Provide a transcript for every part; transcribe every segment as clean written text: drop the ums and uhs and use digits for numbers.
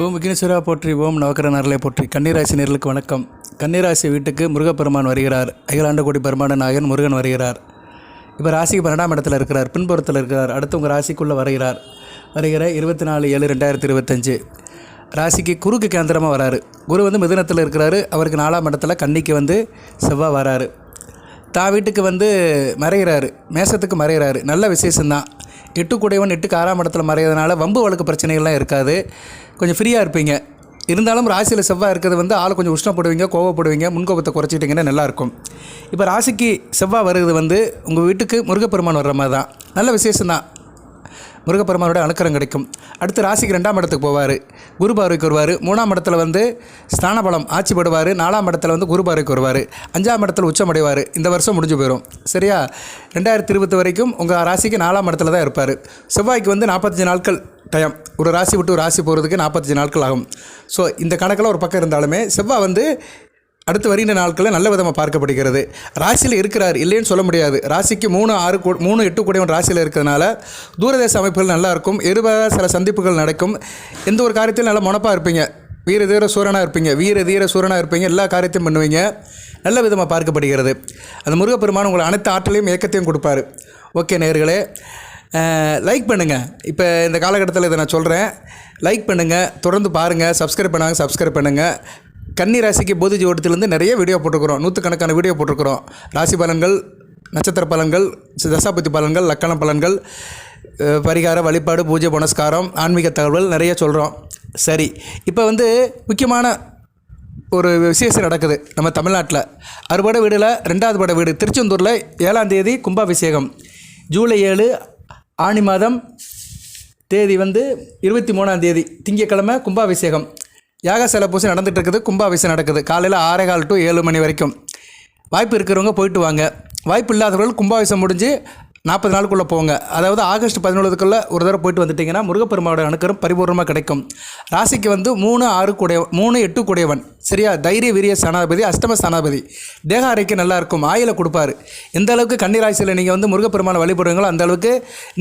ஓம் விக்னேஸ்வரா போற்றி, ஓம் நவக்கரநரலை போற்றி. கன்னிராசி நேர்களுக்கு வணக்கம். கன்னிராசி வீட்டுக்கு முருகப்பெருமான் வருகிறார். அகிலாண்ட கோடி பெருமான நாயகன் முருகன் வருகிறார். இப்போ ராசிக்கு 12ஆம் இடத்துல இருக்கிறார், பின்புறத்தில் இருக்கிறார். அடுத்து உங்கள் ராசிக்குள்ளே வருகிற 24/7/2025 ராசிக்கு குருக்கு கேந்திரமாக வராரு. குரு வந்து மிதுனத்தில் இருக்கிறாரு. அவருக்கு 4ஆம் இடத்துல கன்னிக்கு வந்து செவ்வாய் வராரு. வீட்டுக்கு வந்து மறைகிறாரு, மேசத்துக்கு மறைகிறாரு. நல்ல விசேஷம்தான். 8 கூடையவன் 8க்கு 6ஆம் இடத்துல மறைகிறதுனால வம்பு வழக்கு பிரச்சனைகள்லாம் இருக்காது. கொஞ்சம் ஃப்ரீயாக இருப்பீங்க. இருந்தாலும் ராசியில் செவ்வாய் இருக்கிறது வந்து ஆள் கொஞ்சம் உஷ்ணப்படுவீங்க, கோவப்படுவீங்க. முன்கோபத்தை குறைச்சிட்டிங்கன்னா நல்லாயிருக்கும். இப்போ ராசிக்கு செவ்வாய் வருகிறது வந்து உங்கள் வீட்டுக்கு முருகப்பெருமான் வர்ற மாதிரி தான். நல்ல விசேஷம்தான். முருகப்பெருமானோட அனுக்கிரம் கிடைக்கும். அடுத்து ராசிக்கு 2ஆம் இடத்துக்கு போவார், குரு பார்வைக்கு வருவார். 3ஆம் இடத்துல வந்து ஸ்தானபலம் ஆட்சிப்படுவார். 4ஆம் இடத்துல வந்து குரு பார்வைக்கு வருவார். 5ஆம் இடத்துல உச்சமடைவார். இந்த வருஷம் முடிஞ்சு போயிடும். சரியா? 2020 வரைக்கும் உங்கள் ராசிக்கு 4ஆம் இடத்துல தான் இருப்பார். செவ்வாய்க்கு வந்து 45 நாட்கள் டைம். ஒரு ராசி விட்டு ஒரு ராசி போகிறதுக்கு 45 நாட்கள் ஆகும். ஸோ இந்த கணக்கில் ஒரு பக்கம் இருந்தாலுமே செவ்வாய் வந்து அடுத்து வருகின்ற நாட்களில் நல்ல விதமாக பார்க்கப்படுகிறது. ராசியில் இருக்கிறார், இல்லைன்னு சொல்ல முடியாது. ராசிக்கு 3, 8 கூடியவன் ராசியில் இருக்கிறதுனால தூரதேச அமைப்புகள் நல்லாயிருக்கும். சில சந்திப்புகள் நடக்கும். எந்த ஒரு காரியத்திலும் நல்லா முனப்பாக இருப்பீங்க. வீர தீர சூரனாக இருப்பீங்க. எல்லா காரியத்தையும் பண்ணுவீங்க. நல்ல விதமாக பார்க்கப்படுகிறது. அந்த முருகப்பெருமான் உங்களை அனைத்து ஆற்றலையும் இயக்கத்தையும் கொடுப்பார். ஓகே நேயர்களே, லைக் பண்ணுங்கள். இப்போ இந்த காலகட்டத்தில் இதை நான் சொல்கிறேன். லைக் பண்ணுங்கள், தொடர்ந்து பாருங்கள். சப்ஸ்கிரைப் பண்ணுங்கள். கன்னி ராசிக்கு போதி ஜோட்டத்திலேருந்து நிறைய வீடியோ போட்டிருக்கிறோம். 100கணக்கான வீடியோ போட்டிருக்கிறோம். ராசி பலன்கள், நட்சத்திர பலன்கள், தசாபதி பலன்கள், லக்கண பலன்கள், பரிகார வழிபாடு, பூஜை புனஸ்காரம், ஆன்மீக தகவல்கள் நிறைய சொல்கிறோம். சரி, இப்போ வந்து முக்கியமான ஒரு விசேஷம் நடக்குது நம்ம தமிழ்நாட்டில். 6 பட வீடில் 2வது பட வீடு திருச்செந்தூரில் 7ஆம் தேதி கும்பாபிஷேகம். ஜூலை 7 ஆணி மாதம் தேதி வந்து 23ஆம் தேதி திங்கட்கிழமை கும்பாபிஷேகம். யாகசாலை பூசை நடந்துகிட்டு இருக்குது. கும்பாபிஷேகம் நடக்குது காலையில் 6:15 to 7 மணி வரைக்கும். வாய்ப்பு இருக்கிறவங்க போயிட்டு வாங்க. வாய்ப்பு இல்லாதவர்கள் கும்பாபிஷேகம் முடிஞ்சு 40 நாளுக்குள்ளே போங்க. அதாவது ஆகஸ்ட் 17 ஒரு தடவை போயிட்டு வந்துட்டிங்கன்னா முருகப்பெருமானோட அனுக்கிரம் பரிபூர்ணமாக கிடைக்கும். ராசிக்கு வந்து 3, 8 கூடையவன். சரியா? தைரிய வீரிய ஸ்தானாபதி, அஷ்டம ஸ்தானாபதி. தேக ஆரோக்கியம் நல்லாயிருக்கும். ஆயில கொடுப்பார். எந்த அளவுக்கு கன்னிராசியில் நீங்கள் வந்து முருகப்பெருமானை வழிபடுவீங்களோ அந்த அளவுக்கு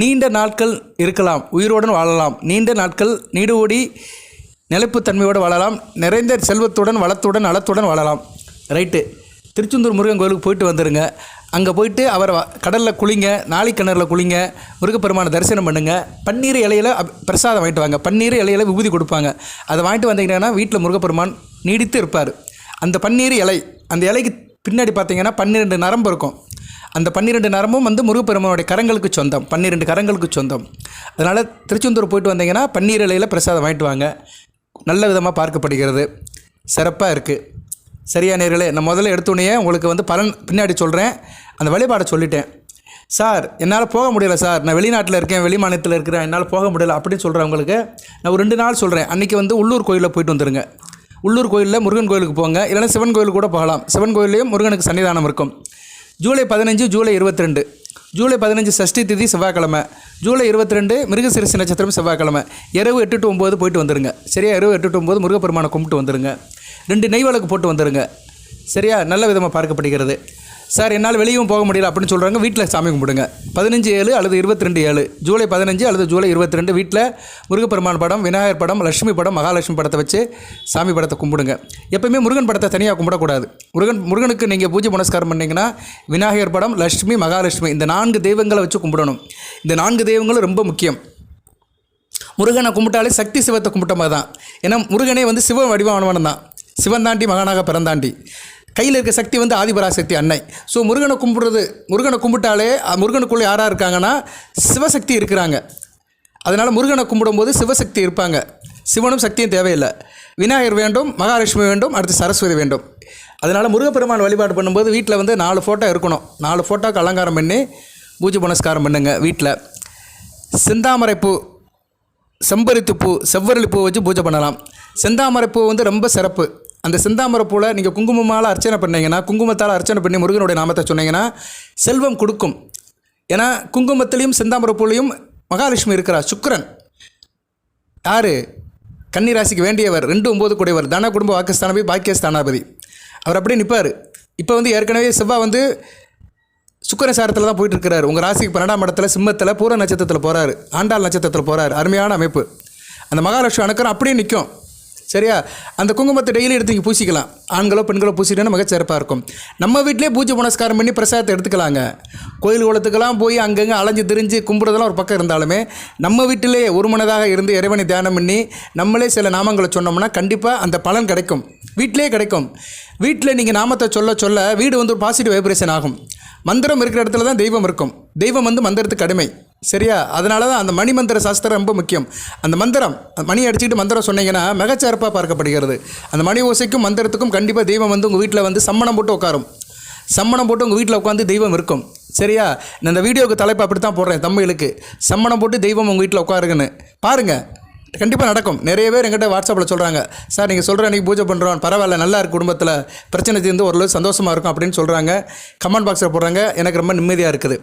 நீண்ட நாட்கள் இருக்கலாம், உயிரோடு வாழலாம். நீண்ட நாட்கள் நீடுஓடி நிலைப்புத்தன்மையோடு வாழலாம். நிறைந்த செல்வத்துடன், வளத்துடன், நலத்துடன் வாழலாம். ரைட்டு. திருச்செந்தூர் முருகன் கோயிலுக்கு போயிட்டு வந்துடுங்க. அங்கே போயிட்டு அவர் கடலில் குளிங்க, நாளிக்கிணறில் குளிங்க, முருகப்பெருமானை தரிசனம் பண்ணுங்கள். பன்னீர் இலையில் பிரசாதம் வாங்கிட்டு வாங்க. பன்னீர் இலையில் விபூதி கொடுப்பாங்க. அதை வாங்கிட்டு வந்தீங்கன்னா வீட்டில் முருகப்பெருமான் நீடித்து இருப்பார். அந்த பன்னீர் இலை, அந்த இலைக்கு பின்னாடி பார்த்தீங்கன்னா 12 நரம்பு இருக்கும். அந்த 12 நரம்பும் வந்து முருகப்பெருமானுடைய கரங்களுக்கு சொந்தம். 12 கரங்களுக்கு சொந்தம். அதனால் திருச்செந்தூர் போயிட்டு வந்தீங்கன்னா பன்னீர் இலையில் பிரசாதம் வாங்கிட்டு வாங்க. நல்ல விதமாக பார்க்கப்படுகிறது. சிறப்பாக இருக்குது. சரியா நேர்களே? நான் முதல்ல எடுத்தோடனே உங்களுக்கு வந்து பலன் பின்னாடி சொல்கிறேன். அந்த வழிபாடை சொல்லிட்டேன். சார் என்னால் போக முடியல சார், நான் வெளிநாட்டில் இருக்கேன், வெளி மாநிலத்தில் இருக்கிறேன், என்னால் போக முடியல அப்படின்னு சொல்கிறவங்களுக்கு நான் ஒரு 2 நாள் சொல்கிறேன். அன்றைக்கி வந்து உள்ளூர் கோயிலில் போயிட்டு வந்துடுங்க. உள்ளூர் கோயிலில் முருகன் கோயிலுக்கு போங்க. இல்லைனா சிவன் கோயிலுக்கு கூட போகலாம். சிவன் கோயிலையும் முருகனுக்கு சன்னிதானம் இருக்கும். ஜூலை 15, ஜூலை 22. ஜூலை 15 சஷ்டி திதி செவ்வாய்க்கிழமை. ஜூலை 22 மிருகசீரிஷ நட்சத்திரம் செவ்வாய்க்கிழமை. இரவு 8 to 9 போயிட்டு வந்துடுங்க. சரியா? இரவு 8 to 9 முருகப்பெருமானை கும்பிட்டு வந்துடுங்க. 2 நெய் விளக்கு போட்டு வந்துடுங்க. சரியா? நல்ல விதமாக பார்க்கப்படுகிறது. சார் என்னால் வெளியும் போக முடியல அப்படின்னு சொல்கிறாங்க. வீட்டில் சாமி கும்பிடுங்க. 15/7 அல்லது 22/7. ஜூலை 15 அல்லது ஜூலை 22 வீட்டில் முருகப்பெருமான் படம், விநாயகர் படம், லட்சுமி படம், மகாலட்சுமி படத்தை வச்சு சாமி படத்தை கும்பிடுங்க. எப்போயுமே முருகன் படத்தை தனியாக கும்பிடக்கூடாது. முருகனுக்கு நீங்கள் பூஜை புனஸ்காரம் பண்ணிங்கன்னா விநாயகர் படம், லட்சுமி, மகாலட்சுமி இந்த 4 தெய்வங்களை வச்சு கும்பிடணும். இந்த 4 தெய்வங்களும் ரொம்ப முக்கியம். முருகனை கும்பிட்டாலே சக்தி சிவத்தை கும்பிட்ட மாதிரி தான். ஏன்னா முருகனே வந்து சிவ வடிவானவன் தான். சிவன் தாண்டி மகனாக பிறந்தாண்டி. கையில் இருக்க சக்தி வந்து ஆதிபராசக்தி அன்னை. ஸோ முருகனை கும்பிட்டாலே முருகனுக்குள்ளே யாராக இருக்காங்கன்னா சிவசக்தி இருக்கிறாங்க. அதனால் முருகனை கும்பிடும்போது சிவசக்தி இருப்பாங்க. சிவனும் சக்தியும் தேவையில்லை. விநாயகர் வேண்டும், மகாலட்சுமி வேண்டும், அடுத்து சரஸ்வதி வேண்டும். அதனால் முருகப்பெருமான் வழிபாடு பண்ணும்போது வீட்டில் வந்து 4 ஃபோட்டோ இருக்கணும். 4 ஃபோட்டோக்கு அலங்காரம் பண்ணி பூஜை புனஸ்காரம் பண்ணுங்க. வீட்டில் செந்தாமரைப்பூ, செம்பருத்திப்பூ, செவ்வரளிப்பூ வச்சு பூஜை பண்ணலாம். செந்தாமரைப்பூ வந்து ரொம்ப சிறப்பு. அந்த செந்தாமரைப்பூவில் நீங்கள் குங்குமமால் அர்ச்சனை பண்ணிங்கன்னா, குங்குமத்தால் அர்ச்சனை பண்ணி முருகனுடைய நாமத்தை சொன்னீங்கன்னா செல்வம் கொடுக்கும். ஏன்னா குங்குமத்திலையும் செந்தாமரைப்பூலையும் மகாலட்சுமி இருக்கிறார். சுக்கிரன் யார்? கன்னிராசிக்கு வேண்டியவர். 2, 9 கூடியவர். தன குடும்ப வாக்குஸ்தானாபதி, பாக்கியஸ்தானாபதி. அவர் அப்படியே நிற்பார். இப்போ வந்து ஏற்கனவே செவ்வாய் வந்து சுக்கிர சாரத்தில் தான் போயிட்டு இருக்கிறார். உங்கள் ராசிக்கு 12ஆம் இடத்துல சிம்மத்தில் பூர நட்சத்திரத்தில் போகிறார். ஆண்டாள் நட்சத்திரத்தில் போகிறார். அருமையான அமைப்பு. அந்த மகாலட்சுமி அனுக்கிறம் அப்படியே நிற்கும். சரியா? அந்த குங்குமத்தை டெய்லி எடுத்து இங்கே பூசிக்கலாம். ஆண்களோ பெண்களோ பூசிட்டோன்னா மிகச்சிறப்பாக இருக்கும். நம்ம வீட்டிலே பூஜை புனஸ்காரம் பண்ணி பிரசாதத்தை எடுத்துக்கலாங்க. கோயில் குளத்துக்கெல்லாம் போய் அங்கங்கே அலைஞ்சு திரிஞ்சு கும்பிட்றதெல்லாம் ஒரு பக்கம் இருந்தாலுமே நம்ம வீட்டிலே ஒரு மனதாக இருந்து இறைவனை தியானம் பண்ணி நம்மளே சில நாமங்களை சொன்னோம்னா கண்டிப்பாக அந்த பலன் கிடைக்கும். வீட்டிலே கிடைக்கும். வீட்டில் நீங்கள் நாமத்தை சொல்ல சொல்ல வீடு வந்து ஒரு பாசிட்டிவ் வைப்ரேஷன் ஆகும். மந்திரம் இருக்கிற இடத்துல தான் தெய்வம் இருக்கும். தெய்வம் வந்து மந்திரத்துக்கு அடிமை. சரியா? அதனால தான் அந்த மணி மந்திர சாஸ்திரம் ரொம்ப முக்கியம். அந்த மந்திரம் மணி அடிச்சுக்கிட்டு மந்திரம் சொன்னீங்கன்னா மிகச்சிறப்பாக பார்க்கப்படுகிறது. அந்த மணி ஓசைக்கும் மந்திரத்துக்கும் கண்டிப்பாக தெய்வம் வந்து உங்கள் வீட்டில் வந்து சம்மணம் போட்டு உட்காரும். சம்மணம் போட்டு உங்கள் வீட்டில் உட்காந்து தெய்வம் இருக்கும். சரியா? நான் இந்த வீடியோவுக்கு தலைப்பு அப்படி தான் போடுறேன், தமிழுக்கு. சம்மணம் போட்டு தெய்வம் உங்கள் வீட்டில் உட்காருங்கன்னு பாருங்கள். கண்டிப்பாக நடக்கும். நிறைய பேர் எங்கிட்ட வாட்ஸ்அப்பில் சொல்கிறாங்க, சார் நீங்கள் சொல்கிற அன்றைக்கி பூஜை பண்ணுறோம், பரவாயில்ல, நல்லா இருக்குது, குடும்பத்தில் பிரச்சனை தீர்ந்து ஓரளவு சந்தோஷமாக இருக்கும் அப்படின்னு சொல்கிறாங்க. கமெண்ட் பாக்ஸில் போடுறாங்க. எனக்கு ரொம்ப நிம்மதியாக இருக்குது.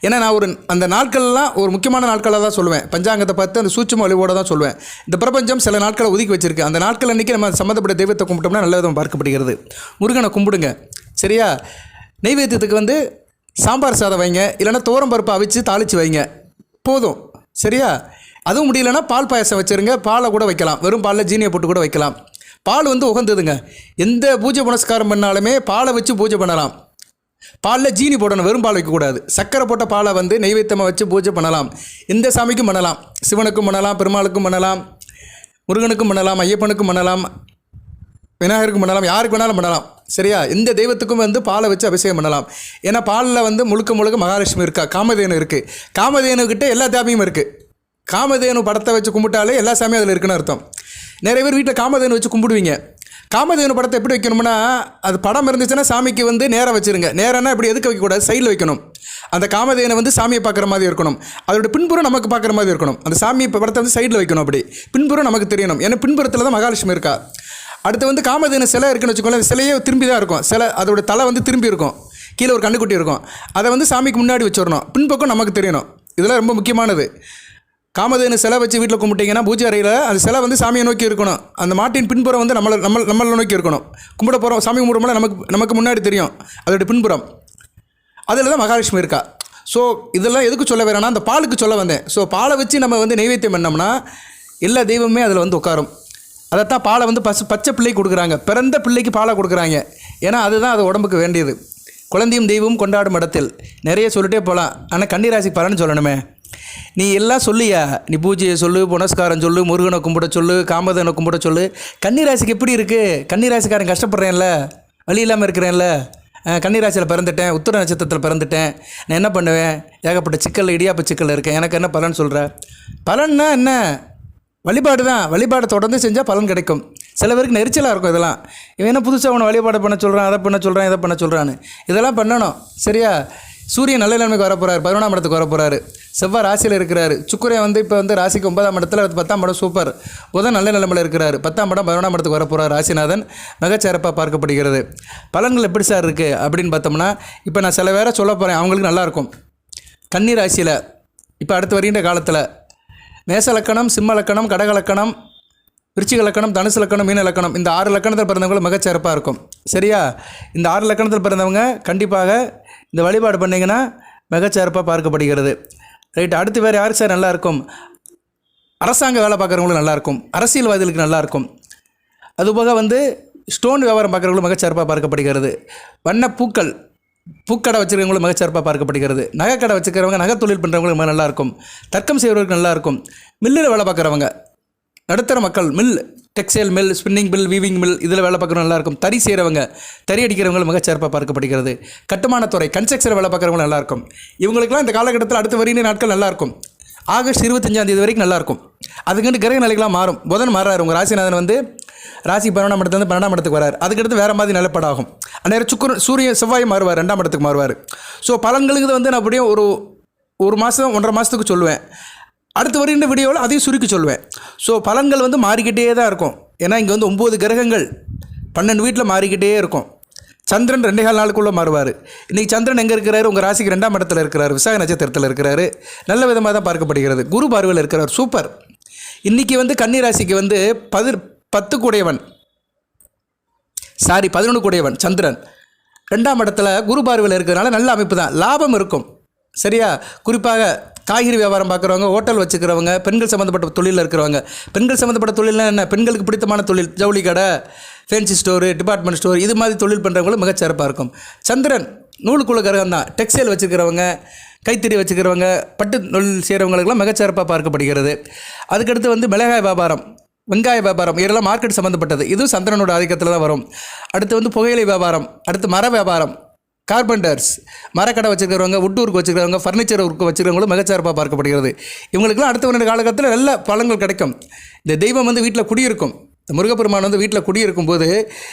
ஏன்னா நான் அந்த நாட்கள்லாம் ஒரு முக்கியமான நாட்களாக தான் சொல்லுவேன். பஞ்சாங்கத்தை பார்த்து அந்த சூட்சும வழிவோடு தான் சொல்லுவேன். இந்த பிரபஞ்சம் சில நாட்களை ஒதுக்கி வச்சிருக்கு. அந்த நாட்கள் அன்றைக்கி நம்ம சம்மந்தப்பட்ட தெய்வத்தை கும்பிட்டோம்னா நல்ல விதம் பார்க்கப்படுகிறது. முருகனை கும்பிடுங்க. சரியா? நெய்வேத்தியத்துக்கு வந்து சாம்பார் சாதம் வைங்க, இல்லைன்னா துவரம் பருப்பை அவிச்சு தாளித்து வைங்க, போதும். சரியா? அதுவும் முடியலன்னா பால் பாயசம் வச்சுருங்க. பாலை கூட வைக்கலாம். வெறும் பாலில் ஜீனியை போட்டு கூட வைக்கலாம். பால் வந்து உகந்ததுங்க. எந்த பூஜை புனஸ்காரம் பண்ணாலுமே பாலை வச்சு பூஜை பண்ணலாம். பாலில் ஜீனி போடணும், வெறும் பால் வைக்கக்கூடாது. சக்கரை போட்ட பாலை வந்து நெய்வேத்தியமாக வச்சு பூஜை பண்ணலாம். எந்த சாமிக்கும் பண்ணலாம். சிவனுக்கும் பண்ணலாம், பெருமாளுக்கும் பண்ணலாம், முருகனுக்கும் பண்ணலாம், ஐயப்பனுக்கும் பண்ணலாம், விநாயகருக்கும் பண்ணலாம், யாருக்கு வேணாலும் பண்ணலாம். சரியா? எந்த தெய்வத்துக்கும் வந்து பாலை வச்சு அபிஷேகம் பண்ணலாம். ஏன்னா பாலில் வந்து முழுக்க முழுக்க மகாலட்சுமி இருக்கா, காமதேனு இருக்குது. காமதேனுக்கிட்ட எல்லா தேவையும் இருக்குது. காமதேனு படத்தை வச்சு கும்பிட்டாலே எல்லா சாமியும் அதில் இருக்குன்னு அர்த்தம். நிறைய பேர் வீட்டில் காமதேனு வச்சு கும்பிடுவீங்க. காமதேனு படத்தை எப்படி வைக்கணும்னா, அது படம் இருந்துச்சுன்னா சாமிக்கு வந்து நேராக வச்சுருங்க. நேரம்னா இப்படி எதுக்கு வைக்கக்கூடாது, சைடில் வைக்கணும். அந்த காமதேனை வந்து சாமியை பார்க்குற மாதிரி இருக்கணும். அதோட பின்புறம் நமக்கு பார்க்குற மாதிரி இருக்கணும். அந்த சாமி படத்தை வந்து சைடில் வைக்கணும். அப்படி பின்புறம் நமக்கு தெரியணும். ஏன்னா பின்புறத்தில் தான் மகாலட்சுமி இருக்கா. அடுத்து வந்து காமதேனு சிலை இருக்குன்னு வச்சுக்கோங்களேன். சிலையே திரும்பி தான் இருக்கும். சிலை அதோட தலை வந்து திரும்பி இருக்கும். கீழே ஒரு கண்ணுக்குட்டி இருக்கும். அதை வந்து சாமிக்கு முன்னாடி வச்சிடணும். பின்பக்கம் நமக்கு தெரியணும். இதெல்லாம் ரொம்ப முக்கியமானது. காமதேனு சிலை வச்சு வீட்டில் கும்பிட்டிங்கன்னா பூஜை அறையில் அந்த சிலை வந்து சாமியை நோக்கி இருக்கணும். அந்த மாட்டின் பின்புறம் வந்து நம்மளை நோக்கி இருக்கணும். கும்பிட போகிறோம், சாமி கும்பிடும்போது நமக்கு முன்னாடி தெரியும் அதோடைய பின்புறம். அதில் தான் மகாலட்சுமி இருக்கா. ஸோ இதெல்லாம் எதுக்கு சொல்ல வரேன்னா, அந்த பாலுக்கு சொல்ல வந்தேன். ஸோ பாலை வச்சு நம்ம வந்து நெய்வேத்தியம் பண்ணோம்னா எல்லா தெய்வமே அதில் வந்து உட்காரும். அதைத்தான் பாலை வந்து பச்சை பிள்ளைக்கு கொடுக்குறாங்க. பிறந்த பிள்ளைக்கு பாலை கொடுக்குறாங்க. ஏன்னா அதுதான் அது உடம்புக்கு வேண்டியது. குழந்தையும் தெய்வமும் கொண்டாடும் இடத்தில் நிறைய சொல்லிட்டே போகலாம். ஆனால் கன்னிராசி பலன்னு சொல்லணுமே. நீ எல்லாம் சொல்லியா, நீ பூஜையை சொல்லு, புனஸ்காரம் சொல்லு, முருகனை கும்பிட சொல்லு, காமதேனை கும்பிட சொல்லு. கன்னிராசிக்கு எப்படி இருக்குது? கன்னிராசிக்காரன் கஷ்டப்படுறேன்ல, வழி இல்லாமல் இருக்கிறேன்ல, கன்னிராசியில் பிறந்துட்டேன், உத்திர நட்சத்திரத்தில் பிறந்துட்டேன், நான் என்ன பண்ணுவேன், ஏகப்பட்ட சிக்கல், இடியாப்ப சிக்கல் இருக்கேன், எனக்கு என்ன பலன் சொல்கிற? பலன்னா என்ன? வழிபாடு தான். வழிபாடை தொடர்ந்து செஞ்சால் பலன் கிடைக்கும். சில பேருக்கு நெரிச்சலாக இருக்கும். இதெல்லாம் இவன் என்ன புதுசாக அவனை வழிபாடு பண்ண சொல்கிறான், அதை பண்ண சொல்கிறான், இதை பண்ண சொல்கிறான்னு. இதெல்லாம் பண்ணணும். சரியா? சூரியன் நல்ல நிலைமைக்கு வரப்போகிறார், 11ஆம் இடத்துக்கு வரப்போகிறாரு. செவ்வாய் ராசியில் இருக்கிறாரு. சுக்கிரன் வந்து இப்போ வந்து ராசிக்கு 9ஆம் இடத்துல, 10ஆம் இடம் சூப்பர். புதன் நல்ல நிலைமையில் இருக்கிறார். 10ஆம் இடம் 11ஆம் இடத்துக்கு வரப்போகிறார். ராசிநாதன் மிகச்சிறப்பாக பார்க்கப்படுகிறது. பலன்கள் எப்படி சார் இருக்குது அப்படின்னு பார்த்தோம்னா, இப்போ நான் சில பேரை சொல்ல போகிறேன், அவங்களுக்கு நல்லாயிருக்கும். கன்னி ராசியில் இப்போ அடுத்து வருகின்ற காலத்தில் மேச லக்கணம், சிம்ம லக்கணம், கடக லக்கணம், விருச்சிக லக்கணம், தனுசு லக்கணம், மீன லக்கணம், இந்த 6 லக்கணத்தில் பிறந்தவங்களும் மிகச்சிறப்பாக இருக்கும். சரியா? இந்த 6 லக்கணத்தில் பிறந்தவங்க கண்டிப்பாக இந்த வழிபாடு பண்ணிங்கன்னா மிகச்சிறப்பாக பார்க்கப்படுகிறது. ரைட். அடுத்து வேறு யாருக்கு சார் நல்லாயிருக்கும்? அரசாங்க வேலை பார்க்குறவங்களும் நல்லாயிருக்கும். அரசியல்வாதிகளுக்கு நல்லாயிருக்கும். அதுபோக வந்து ஸ்டோன் வியாபாரம் பார்க்குறவங்களும் மிகச்சிறப்பாக பார்க்கப்படுகிறது. வண்ண பூக்கடை வச்சுருக்கவங்களும் மிகச்சிறப்பாக பார்க்கப்படுகிறது. நகைக்கடை வச்சுக்கிறவங்க, நகை தொழில் பண்ணுறவங்களுக்கு மிக நல்லாயிருக்கும். தர்க்கம் செய்கிறவங்களுக்கு நல்லாயிருக்கும். மில்லில் வேலை பார்க்குறவங்க, நடுத்தர மக்கள், mill, textile mill, spinning mill, weaving mill, இதில் வேலை பார்க்குறவங்க நல்லாயிருக்கும். தறி செய்கிறவங்க, தறி அடிக்கிறவங்களும் மிகச்சிறப்பாக பார்க்கப்படுகிறது. கட்டுமானத்துறை, கன்ஸ்ட்ரக்ஷன் வேலை பார்க்குறவங்க நல்லாயிருக்கும். இவங்களுக்குலாம் இந்த காலகட்டத்தில் அடுத்து வருகிற நாட்கள் நல்லாயிருக்கும். ஆகஸ்ட் 25ஆம் தேதி வரைக்கும் நல்லாயிருக்கும். அதுக்குன்னு கிரக நிலைகளாக மாறும். புதன் மாறாரு. உங்கள் ராசிநாதன் வந்து ராசி 11ஆம் இடத்துலேருந்து 12ஆம் இடத்துக்கு வரார். அதுக்கடுத்து வேறு மாதிரி நிலப்படாகும். அந்நேரம் சூரியன் செவ்வாய் மாறுவார், 2ஆம் இடத்துக்கு மாறுவார். ஸோ பலன்களுக்கு வந்து நான் அப்படியே ஒரு மாதம் 1.5 மாதத்துக்கு சொல்லுவேன். அடுத்து வருகின்ற வீடியோவில் அதையும் சுருக்கி சொல்லுவேன். ஸோ பலன்கள் வந்து மாறிக்கிட்டே தான் இருக்கும். ஏன்னா இங்கே வந்து 9 கிரகங்கள் 12 வீட்டில் மாறிக்கிட்டே இருக்கும். சந்திரன் 2.25 நாளுக்குள்ளே மாறுவார். இன்றைக்கி சந்திரன் எங்கே இருக்கிறாரு? உங்கள் ராசிக்கு 2ஆம் இடத்துல இருக்கிறார், விசாக நட்சத்திரத்தில் இருக்கிறாரு. நல்ல விதமாக தான் பார்க்கப்படுகிறது. குரு பார்வையில் இருக்கிறார். சூப்பர். இன்றைக்கி வந்து கன்னி ராசிக்கு வந்து 10 கூடையவன், 11 கூடையவன் சந்திரன் 2ஆம் இடத்துல குரு பார்வையில் இருக்கிறதுனால நல்ல அமைப்பு தான். லாபம் இருக்கும். சரியா? குறிப்பாக காய்கறி வியாபாரம் பார்க்குறவங்க, ஹோட்டல் வச்சுக்கிறவங்க, பெண்கள் சம்மந்தப்பட்ட தொழிலில் இருக்கிறவங்க. பெண்கள் சம்மந்தப்பட்ட தொழில்னா என்ன? பெண்களுக்கு பிடித்தமான தொழில், ஜவுளி கடை, ஃபேன்சி ஸ்டோரு, டிபார்ட்மெண்ட் ஸ்டோர், இது மாதிரி தொழில் பண்ணுறவங்களும் மிகச்சிறப்பாக இருக்கும். சந்திரன் நூலுக்குள்ள கிரகம் தான். டெக்ஸ்டைல் வச்சுக்கிறவங்க, கைத்தறி வச்சுக்கிறவங்க, பட்டு தொழில் செய்கிறவங்களுக்கெல்லாம் மிகச்சிறப்பாக பார்க்கப்படுகிறது. அதுக்கடுத்து வந்து மிளகாய் வியாபாரம், வெங்காய வியாபாரம், இதெல்லாம் மார்க்கெட் சம்மந்தப்பட்டது. இதுவும் சந்திரனோட ஆதிக்கத்தில் தான் வரும். அடுத்து வந்து புகையிலை வியாபாரம், அடுத்து மர வியாபாரம், கார்பெண்டர்ஸ், மரக்கடை வச்சுக்கிறவங்க, உட்டூருக்கு வச்சுக்கிறவங்க, ஃபர்னிச்சர் ஒர்க்கு வச்சுக்கிறவங்களும் மிகச்சிறப்பாக பார்க்கப்படுகிறது. இவங்களுக்குலாம் அடுத்த ஒரு காலகட்டத்தில் நல்ல பலன்கள் கிடைக்கும். இந்த தெய்வம் வந்து வீட்டில் குடியிருக்கும். இந்த முருகப்பெருமான் வந்து வீட்டில் குடியிருக்கும் போது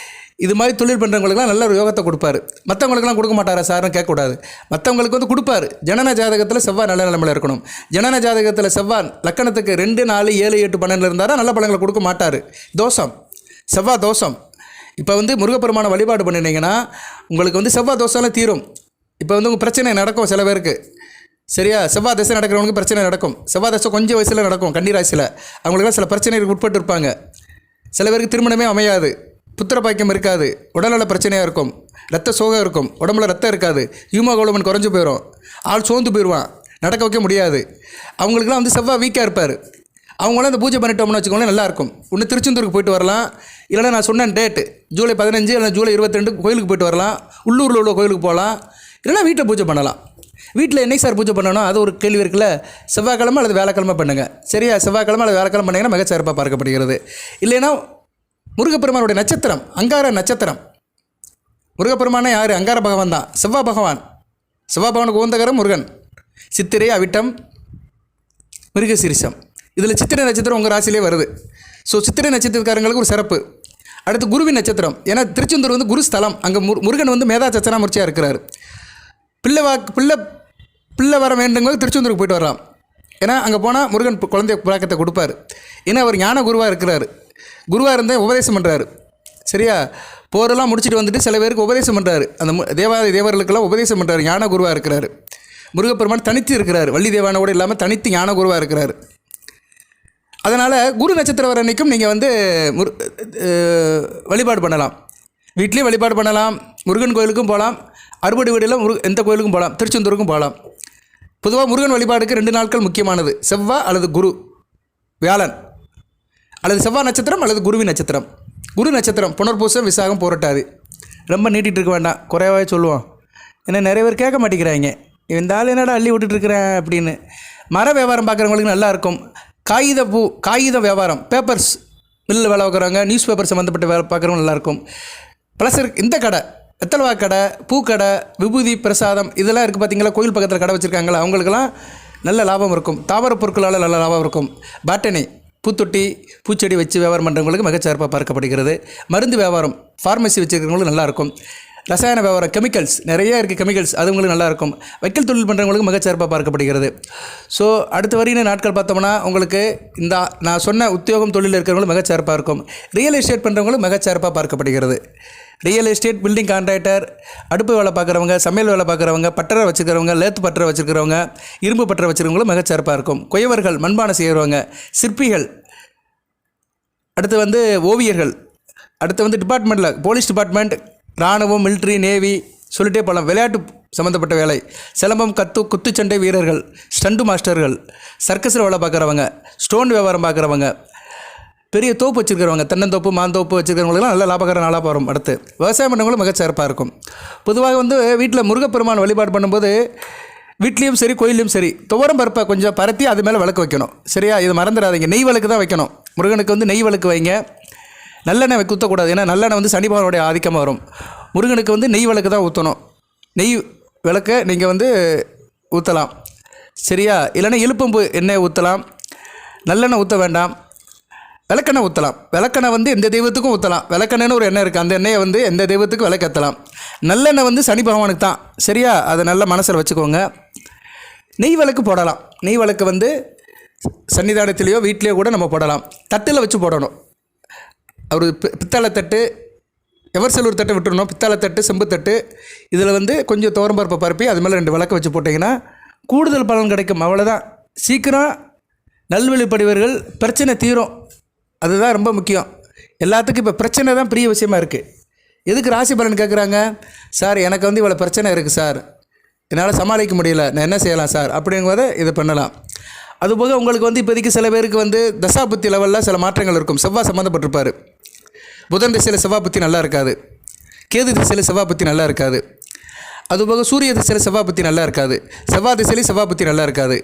இது மாதிரி தொழில் பண்ணுறவங்களுக்குலாம் நல்ல ஒரு யோகத்தை கொடுப்பாரு. மற்றவங்களுக்குலாம் கொடுக்க மாட்டாரா சார்னு கேட்கக்கூடாது. மற்றவங்களுக்கு வந்து கொடுப்பாரு. ஜனன ஜாதகத்தில் செவ்வாய் நல்ல நிலைமையில் இருக்கணும். ஜனன ஜாதகத்தில் செவ்வாய் லக்கணத்துக்கு 2, 4, 7, 8, 12 இருந்தாரா நல்ல பலன்களை கொடுக்க மாட்டார். தோஷம், செவ்வாய் தோஷம். இப்போ வந்து முருகப்பெருமான வழிபாடு பண்ணினீங்கன்னா உங்களுக்கு வந்து செவ்வாய் தோஷம்லாம் தீரும். இப்போ வந்து உங்கள் பிரச்சனை நடக்கும் சில பேருக்கு. சரியா? செவ்வாய் தசை நடக்கிறவங்களுக்கு பிரச்சனை நடக்கும். செவ்வாய் தசை கொஞ்சம் வயசில் நடக்கும். கன்னிராசியில் அவங்களுக்குலாம் சில பிரச்சனைகளுக்கு உட்பட்டு இருப்பாங்க. சில பேருக்கு திருமணமே அமையாது, புத்திர பாக்கியம் இருக்காது, உடல்நல பிரச்சனையாக இருக்கும், ரத்த சோகம் இருக்கும், உடம்புல ரத்தம் இருக்காது, ஹியூமோகுளோபின் குறைஞ்சி போயிடும், ஆள் சோர்ந்து போயிடுவான், நடக்க வைக்க முடியாது. அவங்களுக்குலாம் வந்து செவ்வாய் வீக்காக இருப்பார். அவங்களாம் அந்த பூஜை பண்ணிட்டோம்னு வச்சுக்கோங்களேன், நல்லாயிருக்கும். ஒன்று திருச்செந்தூருக்கு போயிட்டு வரலாம், இல்லைனா நான் சொன்ன டேட்டு ஜூலை 15 இல்லை ஜூலை 22 கோயிலுக்கு போயிட்டு வரலாம், உள்ளூரில் உள்ள கோயிலுக்கு போகலாம், இல்லைனா வீட்டில் பூஜை பண்ணலாம். வீட்டில் என்னைக்கு சார் பூஜை பண்ணணும், அது ஒரு கேள்வி இருக்குல்ல. செவ்வாய்க்கிழமை அல்லது வேலைக்கிழமை பண்ணுங்கள். சரியா? செவ்வாய்க்கிழமை அல்லது வேலைக்கிழமை பண்ணிங்கன்னா மிகச்சிறப்பாக பார்க்கப்படுகிறது. இல்லைன்னா முருகப்பெருமானுடைய நட்சத்திரம் அங்கார நட்சத்திரம். முருகப்பெருமானே யார்? அங்கார பகவான் தான், செவ்வாய் பகவான். செவ்வாய் பகவானுக்கு உகந்தகரம் முருகன். சித்திரை, அவிட்டம், மிருகசீரிஷம். இதில் சித்திரை நட்சத்திரம் உங்கள் ராசியிலே வருது. ஸோ சித்திரை நட்சத்திரக்காரங்களுக்கு ஒரு சிறப்பு. அடுத்து குருவின் நட்சத்திரம். ஏன்னா திருச்செந்தூர் வந்து குரு ஸ்தலம். அங்கே முருகன் வந்து மேதா சச்சனாமூர்த்தியாக இருக்கிறார். பிள்ளை வர வேண்டுங்க திருச்செந்தூருக்கு போயிட்டு வரலாம். ஏன்னா அங்கே போனால் முருகன் குழந்தை பழக்கத்தை கொடுப்பார். ஏன்னா அவர் ஞான குருவாக இருக்கிறார். குருவாக இருந்தால் உபதேசம் பண்ணுறாரு. சரியா? போரெல்லாம் முடிச்சுட்டு வந்துட்டு சில பேருக்கு உபதேசம் பண்ணுறாரு. அந்த தேவாதி தேவர்களுக்கெல்லாம் உபதேசம் பண்ணுறாரு. ஞான குருவாக இருக்கிறார். முருகப்பெருமான் தனித்து இருக்கிறார். வள்ளி தேவானோடு இல்லாமல் தனித்து ஞான குருவாக இருக்கிறார். அதனால் குரு நட்சத்திரம் வர அன்றைக்கும் நீங்கள் வந்து வழிபாடு பண்ணலாம். வீட்லேயும் வழிபாடு பண்ணலாம், முருகன் கோயிலுக்கும் போகலாம், அறுபடி வீடில் எந்த கோயிலுக்கும் போகலாம், திருச்செந்தூருக்கும் போகலாம். பொதுவாக முருகன் வழிபாடுக்கு 2 நாட்கள் முக்கியமானது. செவ்வாய் அல்லது குரு, வியாழன் அல்லது செவ்வாய் நட்சத்திரம் அல்லது குருவின் நட்சத்திரம். குரு நட்சத்திரம் புனர்பூசம், விசாகம், போராட்டாது. ரொம்ப நீட்டிகிட்டு இருக்க வேண்டாம், குறைவாக சொல்லுவோம். ஏன்னா நிறைய பேர் கேட்க மாட்டேங்கிறாங்க, இந்த ஆள் என்னடா அள்ளி விட்டுட்டுருக்கிறேன் அப்படின்னு. மர வியாபாரம் பார்க்குறவங்களுக்கு நல்லாயிருக்கும். காகித வியாபாரம், பேப்பர்ஸ் மில்லில் வேலை பார்க்குறவங்க, நியூஸ் பேப்பர் சம்மந்தப்பட்ட வேலை பார்க்குறவங்க நல்லாயிருக்கும். ப்ளஸ் இந்த கடை, வெத்தலவா கடை, பூக்கடை, விபூதி பிரசாதம், இதெல்லாம் இருக்குது பார்த்தீங்களா? கோயில் பக்கத்தில் கடை வச்சுருக்காங்களா, அவங்களுக்கெல்லாம் நல்ல லாபம் இருக்கும். தாவர பொருட்களால் நல்ல லாபம் இருக்கும். பாட்டனி, பூத்தொட்டி, பூச்செடி வச்சு வியாபாரம் பண்ணுறவங்களுக்கு மிகச்சிறப்பாக பார்க்கப்படுகிறது. மருந்து வியாபாரம், ஃபார்மசி வச்சுருக்கிறவங்களுக்கு நல்லாயிருக்கும். ரசாயன வியாபாரம், கெமிக்கல்ஸ் நிறைய இருக்குது, கெமிக்கல்ஸ் அது உங்களுக்கு நல்லாயிருக்கும். வைக்கல் தொழில் பண்ணுறவங்களுக்கு மிகச்சிறப்பாக பார்க்கப்படுகிறது. ஸோ அடுத்த வரையின நாட்கள் பார்த்தோம்னா உங்களுக்கு இந்த நான் சொன்ன உத்தியோகம் தொழில் இருக்கிறவங்களும் மிகச்சிறப்பாக இருக்கும். ரியல் எஸ்டேட் பண்ணுறவங்களும் மிகச்சிறப்பாக பார்க்கப்படுகிறது. ரியல் எஸ்டேட், பில்டிங் கான்ட்ராக்டர், அடுப்பு வேலை பார்க்குறவங்க, சமையல் வேலை பார்க்குறவங்க, பட்டறை வச்சுக்கிறவங்க, லேத்து பட்டறை வச்சுருக்கிறவங்க, இரும்பு பட்டறை வச்சுருக்கவங்களும் மிகச்சிறப்பாக இருக்கும். குயவர்கள், மண்பானை செய்கிறவங்க, சிற்பிகள், அடுத்து வந்து ஓவியர்கள், அடுத்து வந்து டிபார்ட்மெண்ட்டில் போலீஸ் டிபார்ட்மெண்ட், இராணுவம், மிலிட்ரி, நேவி சொல்லிட்டே போகலாம். விளையாட்டு சம்மந்தப்பட்ட வேலை, சிலம்பம், குத்துச்சண்டை வீரர்கள், ஸ்டண்டு மாஸ்டர்கள், சர்க்கஸில் வேலை பார்க்குறவங்க, ஸ்டோன் வியாபாரம் பார்க்குறவங்க, பெரிய தோப்பு வச்சுருக்கிறவங்க, தென்னந்தோப்பு, மாந்தோப்பு வச்சுருக்கிறவங்களுக்குலாம் நல்ல லாபகர நாளாக வரும். அடுத்து விவசாயம் பண்ணவங்களும் மிகச்சிறப்பாக இருக்கும். பொதுவாக வந்து வீட்டில் முருகப்பெருமான் வழிபாடு பண்ணும்போது வீட்லேயும் சரி கோயிலையும் சரி துவரம் பருப்பை கொஞ்சம் பரத்தி அது மேலே விளக்கு வைக்கணும். சரியா? இது மறந்துடாதீங்க. நெய் விளக்கு தான் வைக்கணும். முருகனுக்கு வந்து நெய் விளக்கு வைங்க. நல்லெண்ணெய் ஊற்றக்கூடாது. ஏன்னா நல்லெண்ணெய் வந்து சனி பகவானுடைய ஆதிக்கமாக வரும். முருகனுக்கு வந்து நெய் விளக்கு தான் ஊற்றணும். நெய் விளக்கை நீங்கள் வந்து ஊற்றலாம். சரியா? இல்லைன்னா இழுப்பம்பு எண்ணெய் ஊற்றலாம். நல்லெண்ணெய் ஊற்ற வேண்டாம். விளக்கெண்ணெய் ஊற்றலாம். விளக்கெண்ணெய் வந்து எந்த தெய்வத்துக்கும் ஊற்றலாம். விளக்கெண்ணெய்னு ஒரு எண்ணெய் இருக்குது, அந்த எண்ணெயை வந்து எந்த தெய்வத்துக்கும் விளக்கேற்றலாம். நல்லெண்ணெய் வந்து சனி பகவானுக்கு தான். சரியா? அதை நல்ல மனசில் வச்சுக்கோங்க. நெய் விளக்கு போடலாம். நெய் விளக்கு வந்து சன்னிதானத்திலேயோ வீட்லேயோ கூட நம்ம போடலாம். தட்டில் வச்சு போடணும். ஒரு பித்தளை தட்டு, எவர் சில்வர் தட்டை விட்டுறணும். பித்தளை தட்டு, செம்பு தட்டு, இதில் வந்து கொஞ்சம் துவரம்பருப்பை பரப்பி அது மேலே 2 விளக்கு வச்சு போட்டிங்கன்னா கூடுதல் பலன் கிடைக்கும். அவ்வளோதான். சீக்கிரம் நல்வழிப்படுவர்கள், பிரச்சனை தீரும். அதுதான் ரொம்ப முக்கியம். எல்லாத்துக்கும் இப்போ பிரச்சனை தான் பெரிய விஷயமா இருக்குது. எதுக்கு ராசி பலன் கேட்குறாங்க? சார் எனக்கு வந்து இவ்வளோ பிரச்சனை இருக்குது சார், என்னால் சமாளிக்க முடியல, நான் என்ன செய்யலாம் சார் அப்படிங்கும்போது இதை பண்ணலாம். அதுபோக உங்களுக்கு வந்து இப்போதைக்கு சில பேருக்கு வந்து தசாபுத்தி லெவலில் சில மாற்றங்கள் இருக்கும். செவ்வாய் சம்மந்தப்பட்டிருப்பார். புதன் திசையில் செவ்வாய் புத்தி நல்லா இருக்காது, கேது திசையில் செவ்வாய் புத்தி நல்லா இருக்காது. அதுபோக சூரிய திசையில் செவ்வாய் புத்தி நல்லா இருக்காது, செவ்வாய் திசையிலையும் செவ்வாய் புத்தி நல்லா இருக்காது.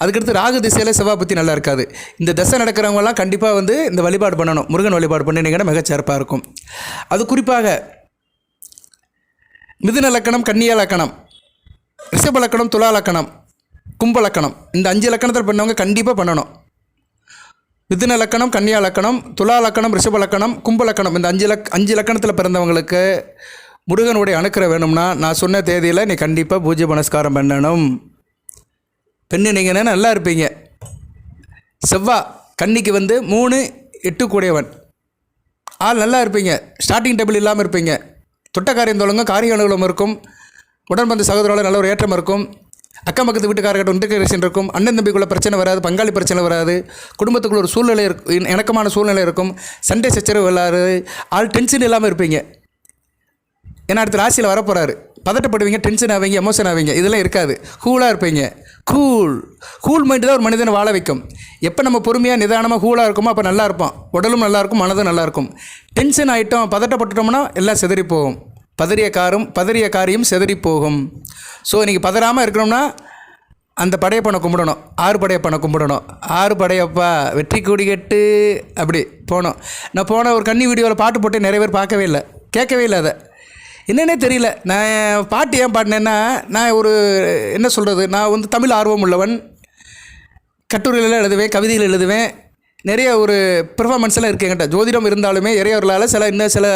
அதுக்கடுத்து ராகு திசையில் செவ்வாய் புத்தி நல்லா இருக்காது. இந்த தசை நடக்கிறவங்கலாம் கண்டிப்பாக வந்து இந்த வழிபாடு பண்ணணும். முருகன் வழிபாடு பண்ணினீங்கன்னா மிகச்சிறப்பாக இருக்கும். அது குறிப்பாக மிதுன லக்கணம், கன்னியா லக்கணம், ரிஷப லக்கணம், துலா லக்கணம், கும்ப லக்கணம், இந்த 5 லக்கணத்தில் பண்ணவங்க கண்டிப்பாக பண்ணணும். மிதுன லக்கணம், கன்னியா லக்கணம், துலா லக்கணம், ரிஷப லக்கணம், கும்ப லக்கணம், இந்த 5 லக்கணத்தில் பிறந்தவங்களுக்கு முருகனுடைய அனுக்கிரகம் வேணும்னா நான் சொன்ன தேதியில் நீ கண்டிப்பாக பூஜை புனஸ்காரம் பண்ணணும். பெண்ணினீங்கன்னா நல்லா இருப்பீங்க. செவ்வாய் கன்னிக்கு வந்து 3, 8 கூடியவன், ஆள் நல்லா இருப்பீங்க. ஸ்டார்டிங் டேபிள் இல்லாமல் இருப்பீங்க. தொட்ட காரியம் தொடங்க, காரிய அனுகூலம் இருக்கும். உடன்பந்த சகோதரோட நல்ல ஒரு ஏற்றம் இருக்கும். அக்கம் பக்கத்து வீட்டுக்காரர்கிட்ட இன்டகிரேஷன் இருக்கும். அண்ணன் தம்பிக்குள்ள பிரச்சனை வராது, பங்காளி பிரச்சனை வராது. குடும்பத்துக்குள்ள ஒரு சூழ்நிலை இருக்கும், இணக்கமான சூழ்நிலை இருக்கும். சண்டை சச்சரவு வராது. ஆள் டென்ஷன் இல்லாமல் இருப்பீங்க. ஏன்னா அடுத்த ராசியில் வரப்போகிறாரு. பதட்டப்படுவீங்க, டென்ஷன் ஆவீங்க, எமோஷன் ஆவீங்க, இதெல்லாம் இருக்காது. கூலாக இருப்பீங்க. கூல் மைண்டு தான் ஒரு மனிதனை வாழ வைக்கும். எப்போ நம்ம பொறுமையாக நிதானமாக கூலாக இருக்குமோ அப்போ நல்லா இருப்போம். உடலும் நல்லாயிருக்கும், மனதும் நல்லாயிருக்கும். டென்ஷன் ஆகிட்டோம், பதட்டப்பட்டுட்டோம்னா எல்லாம் செதறி போகும். பதறிய காரியம் செதறி போகும். ஸோ இன்றைக்கி பதறாமல் இருக்கணும்னா அந்த படையப்பனை கும்பிடணும். 6 படையப்பனை கும்பிடணும். 6 படையப்பா வெற்றி கொடி கட்டு அப்படி போனோம். நான் போன ஒரு கன்னி வீடியோவில் பாட்டு போட்டு நிறைய பேர் பார்க்கவே இல்லை, கேட்கவே இல்லை. அதை என்னென்னே தெரியல. நான் பாட்டு ஏன் பாடினேன்னா, நான் ஒரு என்ன சொல்கிறது, நான் வந்து தமிழ் ஆர்வம் உள்ளவன். கட்டுரையில் எழுதுவேன், கவிதையில் எழுதுவேன். நிறைய ஒரு பெர்ஃபார்மன்ஸ்லாம் இருக்குது என்கிட்ட. ஜோதிடம் இருந்தாலுமே இறையவர்களால் இன்னும் சில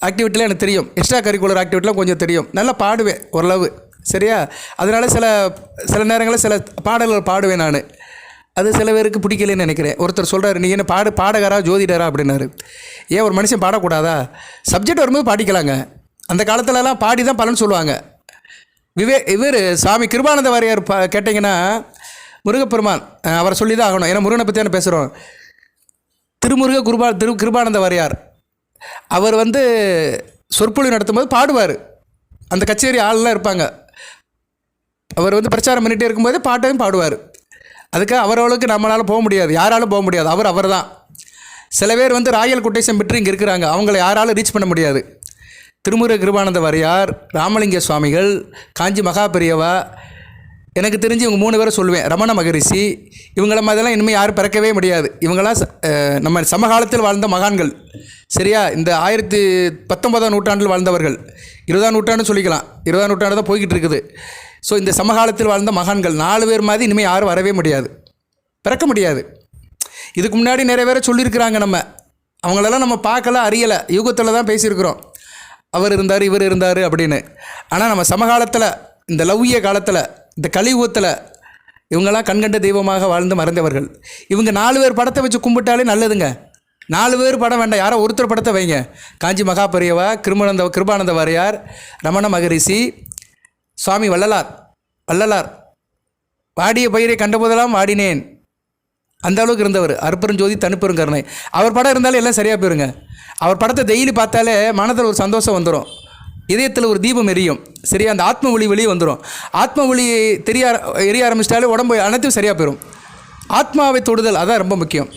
ஆக்டிவிட்டிலாம் எனக்கு தெரியும். எக்ஸ்ட்ரா கரிக்குலர் ஆக்டிவிட்டிலாம் கொஞ்சம் தெரியும். நல்லா பாடுவேன் ஓரளவு, சரியா? அதனால் சில நேரங்களில் சில பாடல்கள் பாடுவேன் நான். அது சில பேருக்கு பிடிக்கலன்னு நினைக்கிறேன். ஒருத்தர் சொல்கிறார், நீ என்ன பாடகரா ஜோதிடரா அப்படின்னாரு. ஏன் ஒரு மனுஷன் பாடக்கூடாதா? சப்ஜெக்ட் வரும்போது பாடிக்கலாங்க. அந்த காலத்துலலாம் பாடி தான் பலன் சொல்லுவாங்க. இவர் சுவாமி கிருபானந்த வாரியார் கேட்டிங்கன்னா, முருகப்பெருமான் அவரை சொல்லி தான் ஆகணும். ஏன்னா முருகனை பற்றி பேசுகிறோம். கிருபானந்த வாரியார் அவர் வந்து சொற்பொழிவு நடத்தும்போது பாடுவார். அந்த கச்சேரி ஆள்லாம் இருப்பாங்க. அவர் வந்து பிரச்சாரம் பண்ணிகிட்டே இருக்கும்போது பாட்டையும் பாடுவார். அதுக்கு அவரவளுக்கு நம்மளால் போக முடியாது, யாராலும் போக முடியாது. அவர் தான். சில பேர் வந்து ராயல் கொட்டேஷன் பெற்று இங்கே இருக்கிறாங்க. அவங்கள யாராலும் ரீச் பண்ண முடியாது. திருமுருக கிருபானந்த வாரியார், ராமலிங்க சுவாமிகள், காஞ்சி மகாபெரியவா, எனக்கு தெரிஞ்சு இவங்க 3 பேரை சொல்லுவேன். ரமண மகரிஷி, இவங்கள மாதிரிலாம் இனிமேல் யாரும் பிறக்கவே முடியாது. இவங்களாம் நம்ம சமகாலத்தில் வாழ்ந்த மகான்கள், சரியா? இந்த 19ஆம் நூற்றாண்டில் வாழ்ந்தவர்கள். 20ஆம் நூற்றாண்டு சொல்லிக்கலாம். 20ஆம் நூற்றாண்டு தான் போய்கிட்டு இருக்குது. ஸோ இந்த சமகாலத்தில் வாழ்ந்த மகான்கள் 4 பேர் மாதிரி இனிமேல் யாரும் வரவே முடியாது, பிறக்க முடியாது. இதுக்கு முன்னாடி நிறைய பேரை சொல்லியிருக்கிறாங்க. நம்ம அவங்களெல்லாம் நம்ம பார்க்கல, அறியலை. யுகத்தில் தான் பேசியிருக்கிறோம். அவர் இருந்தார், இவர் இருந்தார் அப்படின்னு. ஆனால் நம்ம சமகாலத்தில், இந்த லவ்விய காலத்தில், இந்த கலியுகத்தில் இவங்கெல்லாம் கண்கண்ட தெய்வமாக வாழ்ந்து மறைந்தவர்கள். இவங்க 4 பேர் படத்தை வச்சு கும்பிட்டாலே நல்லதுங்க. 4 பேர் படம் வேண்டாம், யாரோ ஒருத்தர் படத்தை வைங்க. காஞ்சி மகாபெரியவா, கிருபானந்த வாரியார், ரமண மகரிஷி, சுவாமி வள்ளலார் வாடிய பயிரை கண்டபோதெல்லாம் வாடினேன், அந்த அளவுக்கு இருந்தவர். அருப்பெருஞ்சோதி தனிப்பெருங்கருணை. அவர் படம் இருந்தாலும் எல்லாம் சரியாக போயிருங்க. அவர் படத்தை டெய்லி பார்த்தாலே மனதில் ஒரு சந்தோஷம் வந்துடும், இதயத்தில் ஒரு தீபம் எரியும், சரியா? அந்த ஆத்ம ஒளி வெளியே வந்துடும். ஆத்ம ஒளி எரிய ஆரம்பிச்சிட்டாலே உடம்பு அனைத்தும் சரியாக போயிடும். ஆத்மாவை தொடுதல் அதான் ரொம்ப முக்கியம்.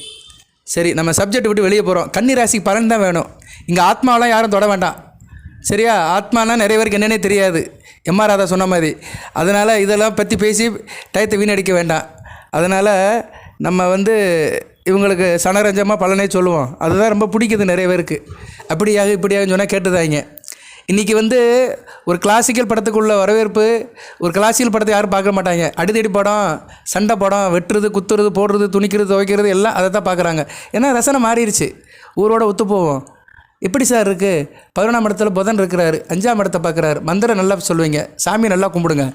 சரி, நம்ம சப்ஜெக்ட் விட்டு வெளியே போகிறோம். கன்னி ராசிக்கு பலன் தான் வேணும். இங்கே ஆத்மாவெலாம் யாரும் தொட வேண்டாம், சரியா? ஆத்மானா நிறைய பேருக்கு என்னென்னே தெரியாது, எம்ஆர் ராதா சொன்ன மாதிரி. அதனால் இதெல்லாம் பற்றி பேசி டயத்தை வீணடிக்க வேண்டாம். அதனால் நம்ம வந்து இவங்களுக்கு சனரஞ்சமாக பலனே சொல்லுவோம். அதுதான் ரொம்ப பிடிக்குது நிறைய பேருக்கு. அப்படியாக இப்படியாக சொன்னால் கேட்டுதாங்க. இன்றைக்கி வந்து ஒரு கிளாசிக்கல் படத்துக்குள்ள வரவேற்பு, ஒரு கிளாசிக்கல் படத்தை யாரும் பார்க்க மாட்டாங்க. அடிதடி படம், சண்டை படம், வெட்டுறது, குத்துறது, போடுறது, துணிக்கிறது, துவைக்கிறது எல்லாம் அதை தான் பார்க்குறாங்க. ஏன்னா ரசனை மாறிடுச்சு, ஊரோட ஒத்து போவோம். எப்படி சார் இருக்குது? 11ஆம் இடத்துல புதன் இருக்கிறாரு, 5ஆம் இடத்தை பார்க்குறாரு. மந்திரம் நல்லா சொல்லுவீங்க, சாமி நல்லா கும்பிடுங்க.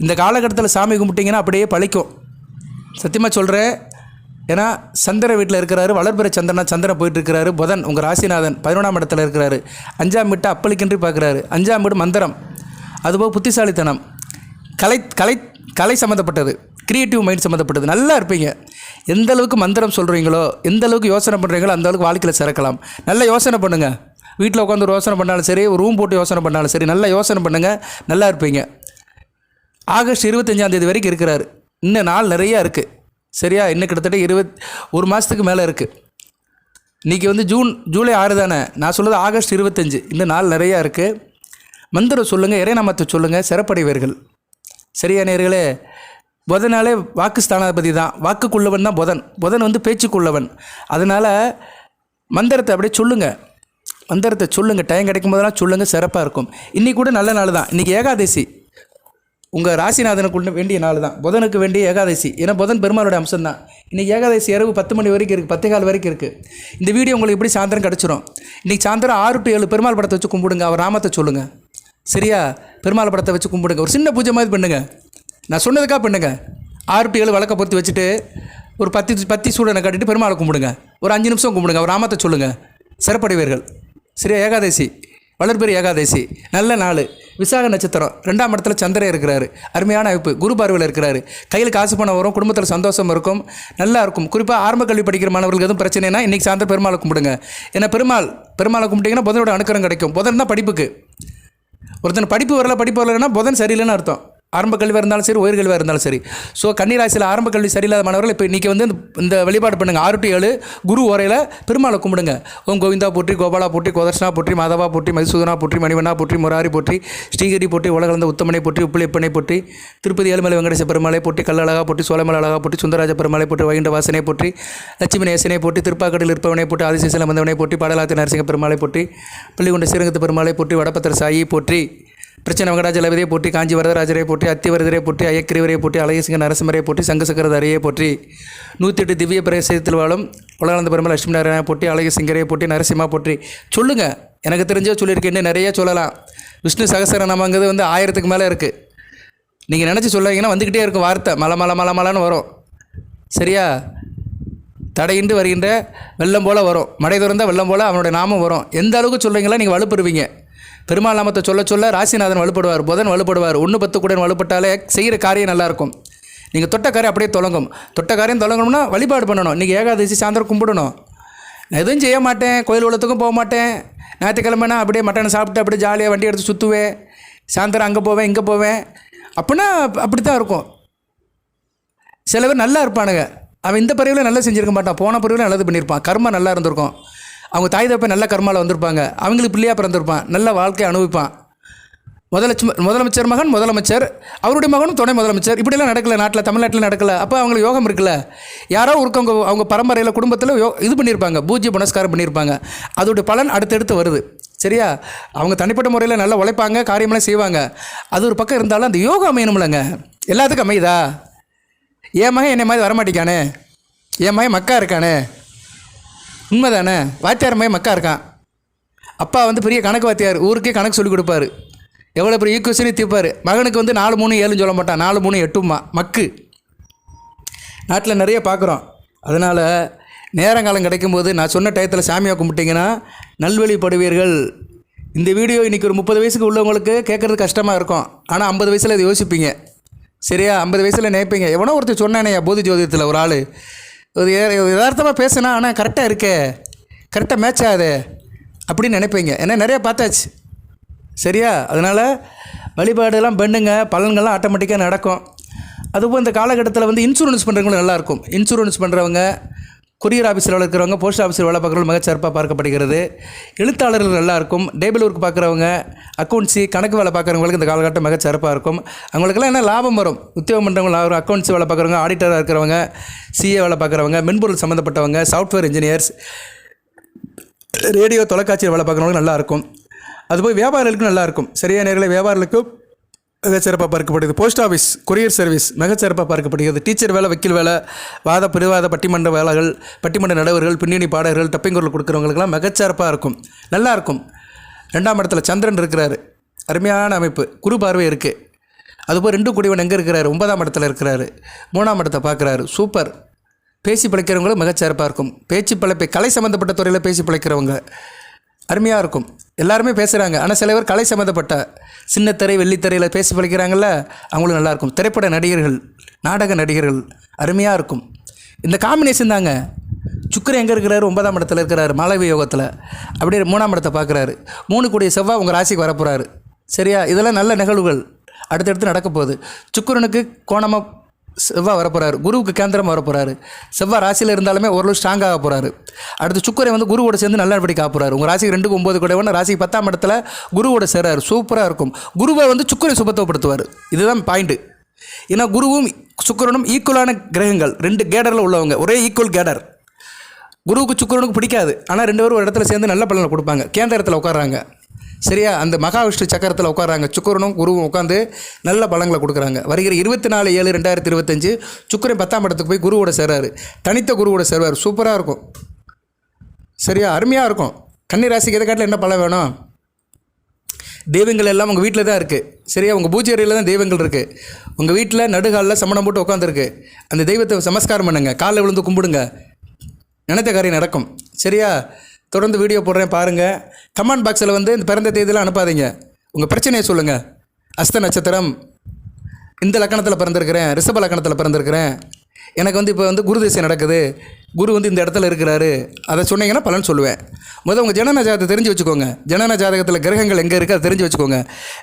இந்த காலகட்டத்தில் சாமி கும்பிட்டிங்கன்னா அப்படியே பழிக்கும், சத்தியமாக சொல்கிறேன். ஏன்னா சந்திர வீட்டில் இருக்கிறாரு, வளர்பிற சந்திரன் போயிட்டுருக்கிறாரு. புதன் உங்கள் ராசிநாதன் 11ஆம் இடத்துல இருக்கிறாரு. 5ஆம் வீட்டை அப்பளிக்கின்றி பார்க்குறாரு. 5ஆம் வீடு மந்திரம், அதுபோக புத்திசாலித்தனம், கலை சம்மந்தப்பட்டது, க்ரியேட்டிவ் மைண்ட் சம்மந்தப்பட்டது. நல்லா இருப்பீங்க. எந்த அளவுக்கு மந்திரம் சொல்கிறீங்களோ, எந்த அளவுக்கு யோசனை பண்ணுறீங்களோ அந்த அளவுக்கு வாழ்க்கையில் சிறக்கலாம். நல்லா யோசனை பண்ணுங்கள். வீட்டில் உட்காந்து ஒரு யோசனை பண்ணாலும் சரி, ஒரு ரூம் போட்டு யோசனை பண்ணாலும் சரி, நல்லா யோசனை பண்ணுங்கள், நல்லா இருப்பீங்க. ஆகஸ்ட் 25 வரைக்கும் இருக்கிறாரு. இன்னும் நாள் நிறையா இருக்குது. சரியா? இன்னும் கிட்டத்தட்ட ஒரு மாதத்துக்கு மேலே இருக்குது. இன்றைக்கி வந்து ஜூலை 6 தானே, நான் சொல்கிறது ஆகஸ்ட் 25. இன்னும் நாள் நிறையா இருக்குது. மந்திரம் சொல்லுங்கள், இறைநாமத்தை சொல்லுங்கள், சிறப்படைவீர்கள். சரியா நேயர்களே? புதனாலே வாக்கு ஸ்தானாதிபதி தான், வாக்குக்குள்ளவன் தான் புதன் வந்து பேச்சுக்குள்ளவன். அதனால் மந்திரத்தை அப்படியே சொல்லுங்கள், டைம் கிடைக்கும் போதெல்லாம் சொல்லுங்கள், சிறப்பாக இருக்கும். இன்றைக்கி கூட நல்ல நாள் தான். இன்றைக்கி ஏகாதசி, உங்கள் ராசிநாதனுக்கு வேண்டிய நாள் தான், புதனுக்கு வேண்டிய ஏகாதசி. ஏன்னா புதன் பெருமாளுடைய அம்சம் தான். இன்றைக்கி ஏகாதசி இரவு 10 மணி வரைக்கும் இருக்குது, 10:15 வரைக்கும் இருக்குது. இந்த வீடியோ உங்களுக்கு எப்படி சாயந்தரம் கிடச்சிரும். இன்றைக்கி சாயந்தரம் 6 to 7 பெருமாள் படத்தை வச்சு கும்பிடுங்க, அவர் நாமத்தை சொல்லுங்கள். சரியா? பெருமாள் படத்தை வச்சு கும்பிடுங்க, ஒரு சின்ன பூஜை மாதிரி பண்ணுங்கள். நான் சொன்னதுக்காக பண்ணுங்கள். 6 to 7 விளக்க பொறுத்து வச்சுட்டு ஒரு 10 சூடனை கட்டிட்டு பெருமாளை கும்பிடுங்க, ஒரு 5 நிமிஷம் கும்பிடுங்க, அவர் நாமத்தை சொல்லுங்கள், சிறப்படைவீர்கள். சரியா? ஏகாதசி, வளர்பெரிய ஏகாதசி, நல்ல நாள். விசாக நட்சத்திரம், 2ஆம் இடத்துல சந்திரன் இருக்கிறாரு, அருமையான அமைப்பு. குரு பார்வையில் இருக்கிறாரு. கையில் காசு பணம் வரும், குடும்பத்தில் சந்தோஷம் இருக்கும், நல்லா இருக்கும். குறிப்பாக ஆரம்ப கல்வி படிக்கிற மாணவர்களுக்கு எதுவும் பிரச்சனைனா இன்றைக்கி சாயந்தரம் பெருமாளை கும்பிடுங்க. ஏன்னா பெருமாளை கும்பிட்டிங்கன்னா புதனோட அனுக்கிரம் கிடைக்கும். புதன் தான் படிப்புக்கு. ஒருத்தன் படிப்பு வரலன்னா புதன் சரியில்லைன்னு அர்த்தம். ஆரம்ப கல்வியாக இருந்தாலும் சரி, உயர்கல்வியாக இருந்தாலும் சரி. ஸோ கன்னிராசியில் ஆரம்ப கல்வி சரியில்லாத மாணவர்கள் இப்போ இன்றைக்கி வந்து இந்த வழிபாடு பண்ணுங்கள். 6 to 7 குரு ஓரையில் பெருமாளை கும்பிடுங்க. ஓம் கோவிந்தா போற்றி, கோபாலா போற்றி, கோதர்ஷனா போற்றி, மாதவா போற்றி, மதுசூதனா போற்றி, மணிவண்ணா போற்றி, முராரி போற்றி, ஸ்ரீகிரி போற்றி, உலகளந்த உத்தமனை போற்றி, உப்பிலிப்பனை போற்றி, திருப்பதி ஏழுமலை வெங்கடேச பெருமாளை போற்றி, கல்லழகா போற்றி, சோழமலை அழகா போற்றி, சுந்தரராஜ பெருமாளை போற்றி, வைகுண்ட வாசனை போற்றி, லட்சுமி நேசனை போற்றி, திருப்பாக்கடில் இருப்பவனை போற்றி, ஆதிசேஷல வந்தவனை போற்றி, பாடலாத்தி நரசிங்க பெருமாளை போற்றி, பள்ளிகொண்ட ஸ்ரீரங்கத்து பெருமாளை போற்றி, வடபத்திர சாயி போற்றி, பிரச்சனை வெங்கடாஜலபதியை போற்றி, காஞ்சி வரதராஜரை போற்றி, அத்திவரதரை போற்றி, ஐயக்கிரிவரை போற்றி, அழகசிங்க நரசிம்மரை போற்றி, சங்கசக்கரதரையை போற்றி, 108 திவ்ய பிரதேசத்தில் வாழும் உலகளந்த பெருமாள் லட்சுமி நாராயணனை போற்றி, அழகசிங்கரை போற்றி, நரசிம்மா போற்றி. சொல்லுங்கள், எனக்கு தெரிஞ்சோ சொல்லியிருக்கேன், இன்னும் நிறைய சொல்லலாம். விஷ்ணு சகசரநாமங்கிறது வந்து 1000க்கு மேலே இருக்குது. நீங்கள் நினச்சி சொல்லுவீங்கன்னா வந்துக்கிட்டே இருக்கும் வார்த்தை, மலன்னு வரும். சரியா? தடையின்றி வருகின்ற வெள்ளம் போல் வரும், மடை துறந்த வெள்ளம் போல் அவனுடைய நாமம் வரும். எந்த அளவுக்கு சொல்கிறீங்களா நீங்கள் வலுப்பெறுவீங்க. பெருமாள் நாமத்தை சொல்ல ராசிநாதன் வலுப்படுவார், புதன் வலுப்படுவார். 1-10 கூட வலுப்பட்டாலே செய்கிற காரியம் நல்லாயிருக்கும். நீங்கள் தொட்ட காரியம் அப்படியே தொடங்கும். தொட்ட காரியம் தொடங்கணும்னா வழிபாடு பண்ணணும். இன்றைக்கி ஏகாதசி சாயந்தரம் கும்பிடணும். நான் எதுவும் செய்ய மாட்டேன், கோயில் உலகத்துக்கும் போக மாட்டேன், ஞாயிற்றுக்கிழமைனா அப்படியே மட்டனை சாப்பிட்டு அப்படியே ஜாலியாக வண்டி எடுத்து சுற்றுவேன், சாயந்தரம் அங்கே போவேன் இங்கே போவேன் அப்படின்னா அப்படி தான் இருக்கும். சில பேர் நல்லா இருப்பானுங்க, அவன் இந்த பிறவில நல்லா செஞ்சுருக்க மாட்டான், போன பிறவில நல்லது பண்ணியிருப்பான், கர்மா நல்லா இருந்திருக்கும், அவங்க தாய் தப்பை நல்ல கர்மாவில் வந்திருப்பாங்க, அவங்களுக்கு பிள்ளையாக பிறந்திருப்பான், நல்ல வாழ்க்கையை அனுபவிப்பான். முதலமைச்சர் மகன் முதலமைச்சர், அவருடைய மகனும் துணை முதலமைச்சர். இப்படிலாம் நடக்கலை நாட்டில், தமிழ்நாட்டில் நடக்கலை. அப்போ அவங்களுக்கு யோகம் இருக்குல்ல. யாரோ ஒருக்கவங்க அவங்க பரம்பரையில் குடும்பத்தில் இது பண்ணியிருப்பாங்க, பூஜ்ய புனஸ்காரம் பண்ணியிருப்பாங்க. அதோடைய பலன் அடுத்தடுத்து வருது. சரியா? அவங்க தனிப்பட்ட முறையில் நல்லா உழைப்பாங்க, காரியமெல்லாம் செய்வாங்க. அது ஒரு பக்கம் இருந்தாலும் அந்த யோகம் அமையணும்லங்க. எல்லாத்துக்கும் அமையுதா? என் மகன் என்னை மாதிரி வரமாட்டேக்கானே, என் மகன் மக்கா இருக்கானே, உண்மை தானே? வாத்தியார் மகன் மக்கா இருக்கான். அப்பா வந்து பெரிய கணக்கு வாத்தியார், ஊருக்கே கணக்கு சொல்லிக் கொடுப்பாரு, எவ்வளோ பெரிய ஈக்குவேஷனையும் தீர்ப்பார். மகனுக்கு வந்து 4 3 7 சொல்ல மாட்டான், 4 3 8 மக்கு. நாட்டில் நிறைய பார்க்குறோம். அதனால் நேரங்காலம் கிடைக்கும்போது நான் சொன்ன டயத்தில் சாமியை கும்பிட்டிங்கன்னா நல்வழிப்படுவீர்கள். இந்த வீடியோ இன்றைக்கி ஒரு 30 வயசுக்கு உள்ளவங்களுக்கு கேட்குறது கஷ்டமாக இருக்கும். ஆனால் 50 வயசில் அதை யோசிப்பீங்க. சரியா? 50 வயசில் நினைப்பீங்க, எவனோ ஒருத்தர் சொன்னானே போதி ஜோதிடத்தில் ஒரு ஆள் ஒரு யதார்த்தமாக பேசினா, ஆனால் கரெக்டாக இருக்கே, கரெக்டாக மேட்ச் ஆகுது அப்படின்னு நினைப்பீங்க. ஏன்னா நிறையா பார்த்தாச்சு. சரியா? அதனால் வழிபாடெல்லாம் பண்ணுங்க, பலன்கள்லாம் ஆட்டோமேட்டிக்காக நடக்கும். அதுபோல் இந்த காலகட்டத்தில் வந்து இன்சூரன்ஸ் பண்ணுறவங்களும் நல்லாயிருக்கும். இன்சூரன்ஸ் பண்ணுறவங்க, கொரியர் ஆஃபீஸில் வேலை இருக்கிறவங்க, போஸ்ட் ஆஃபீஸில் வேலை பார்க்குறவங்க மிகச்சிறப்பாக பார்க்கப்படுகிறது. எழுத்தாளர்கள் நல்லாயிருக்கும். டேபிள் ஒர்க் பார்க்குறவங்க, அக்கௌண்ட்ஸி கணக்கு வேலை பார்க்குறவங்களுக்கு இந்த காலகட்டம் மிகச்சிறப்பாக இருக்கும். அவங்களுக்கெல்லாம் என்ன லாபம் வரும்? உத்தியோகம் பண்ணுறவங்க, அக்கௌண்ட்ஸ் வேலை பார்க்குறவங்க, ஆடிட்டராக இருக்கிறவங்க, சிஏ வேலை பார்க்குறவங்க, மென்பொருள் சம்மந்தப்பட்டவங்க, சாஃப்ட்வேர் இன்ஜினியர்ஸ், ரேடியோ தொலைக்காட்சியில் வேலை பார்க்குறவங்களுக்கு நல்லாயிருக்கும். அதுபோல் வியாபாரிகளுக்கும் நல்லாயிருக்கும். சரியான நேரத்தில் வியாபாரிகளுக்கும் மிகச்சிறப்பாக பார்க்கப்படுகிறது. போஸ்ட் ஆஃபீஸ், கொரியர் சர்வீஸ் மிகச்சிறப்பாக பார்க்கப்படுகிறது. டீச்சர் வேலை, வக்கீல் வேலை, வாத பிரிவாத பட்டிமன்ற வேலைகள், பட்டிமன்ற நடுவர்கள், பின்னணி பாடகர்கள், டப்பிங்குரல் கொடுக்குறவங்களுக்கெல்லாம் மிகச்சிறப்பாக இருக்கும், நல்லாயிருக்கும். 2ஆம் இடத்துல சந்திரன் இருக்கிறாரு, அருமையான அமைப்பு. குரு பார்வை இருக்குது. அதுபோல் 2 கூடியவன் எங்கே இருக்கிறாரு? 9ஆம் இடத்துல இருக்கிறாரு, 3ஆம் இடத்தை பார்க்குறாரு. சூப்பர். பேசி பிழைக்கிறவங்களும் மிகச்சிறப்பாக இருக்கும். பேச்சு பிழைப்பை, கலை சம்மந்தப்பட்ட துறையில் பேசி பிழைக்கிறவங்க அருமையாக இருக்கும். எல்லாருமே பேசுகிறாங்க, ஆனால் சில பேர் கலை சம்மந்தப்பட்ட சின்னத்திரை வெள்ளித்திரையில் பேசி பிழைக்கிறாங்கள்ல, அவங்களும் நல்லாயிருக்கும். திரைப்பட நடிகர்கள், நாடக நடிகர்கள் அருமையாக இருக்கும். இந்த காம்பினேஷன் தாங்க. சுக்கிரன் எங்கே இருக்கிறாரு? 9ஆம் இடத்துல இருக்கிறாரு, மாளவிய யோகத்தில். அப்படியே 3ஆம் இடத்தை பார்க்குறாரு. 3 கூடிய செவ்வாய் உங்கள் ராசிக்கு வரப்போகிறாரு. சரியா? இதெல்லாம் நல்ல நிகழ்வுகள். அடுத்தடுத்து நடக்க போகுது. சுக்கிரனுக்கு கோணமாக செவ்வாய் வரப்போகிறாரு, குருவுக்கு கேந்திரமாக வரப்போகிறாரு. செவ்வாய் ராசியில் இருந்தாலுமே ஓரளவு ஸ்ட்ராங்காக போகிறாரு. அடுத்து சுக்கிரன் வந்து குருவோட சேர்ந்து நல்லபடி காப்புறாரு. உங்கள் ராசிக்கு 2க்கு 9 கூடவன் ராசிக்கு 10ஆம் இடத்துல குருவோட சேராரு. சூப்பராக இருக்கும். குருவை வந்து சுக்கிரன் சுபத்துவப்படுத்துவார். இதுதான் பாயிண்ட்டு. ஏன்னா குருவும் சுக்கிரனும் ஈக்குவலான கிரகங்கள், 2 கேடரில் உள்ளவங்க, ஒரே ஈக்குவல் கேடர். குருவுக்கு சுக்கிரனுக்கு பிடிக்காது, ஆனால் 2 பேரும் ஒரு இடத்துல சேர்ந்து நல்ல பலனை கொடுப்பாங்க. கேந்திரத்தில் உட்காராங்க, சரியா? அந்த மகாவிஷ்ணு சக்கரத்தில் உட்காராங்க. சுக்கிரனும் குருவும் உட்காந்து நல்ல பலங்களை கொடுக்குறாங்க. வருகிற 24/7/2025 சுக்கிரன் 10ஆம் இடத்துக்கு போய் குருவோட சேராரு. தனித்த குருவோட சேருவார். சூப்பராக இருக்கும், சரியா? அருமையாக இருக்கும். கன்னி ராசிக்கு எதை காட்டில் என்ன பலம் வேணும்? தெய்வங்கள் எல்லாம் உங்கள் வீட்டில் தான் இருக்குது, சரியா? உங்கள் பூஜை அறையில் தான் தெய்வங்கள் இருக்குது. உங்கள் வீட்டில் நடுகாலில் சமணம் போட்டு உட்காந்துருக்கு. அந்த தெய்வத்தை நமஸ்காரம் பண்ணுங்க, காலில் விழுந்து கும்பிடுங்க, நினைத்த காரியம் நடக்கும், சரியா? தொடர்ந்து வீடியோ போடுறேன் பாருங்கள். கமெண்ட் பாக்ஸில் வந்து இந்த பிறந்த தேதியெல்லாம் அனுப்பாதீங்க. உங்கள் பிரச்சனையை சொல்லுங்கள். அஸ்த நட்சத்திரம், இந்த லக்கணத்தில் பிறந்திருக்கிறேன், ரிஷப லக்கணத்தில் பிறந்திருக்கிறேன், எனக்கு வந்து இப்போ வந்து குரு திசை நடக்குது, குரு வந்து இந்த இடத்துல இருக்கிறாரு, அதை சொன்னீங்கன்னா பலன் சொல்லுவேன். முதல் உங்கள் ஜனன ஜாதகத்தை தெரிஞ்சு வச்சுக்கோங்க. ஜனன ஜாதகத்தில் கிரகங்கள் எங்கே இருக்குது அதை தெரிஞ்சு வச்சுக்கோங்க.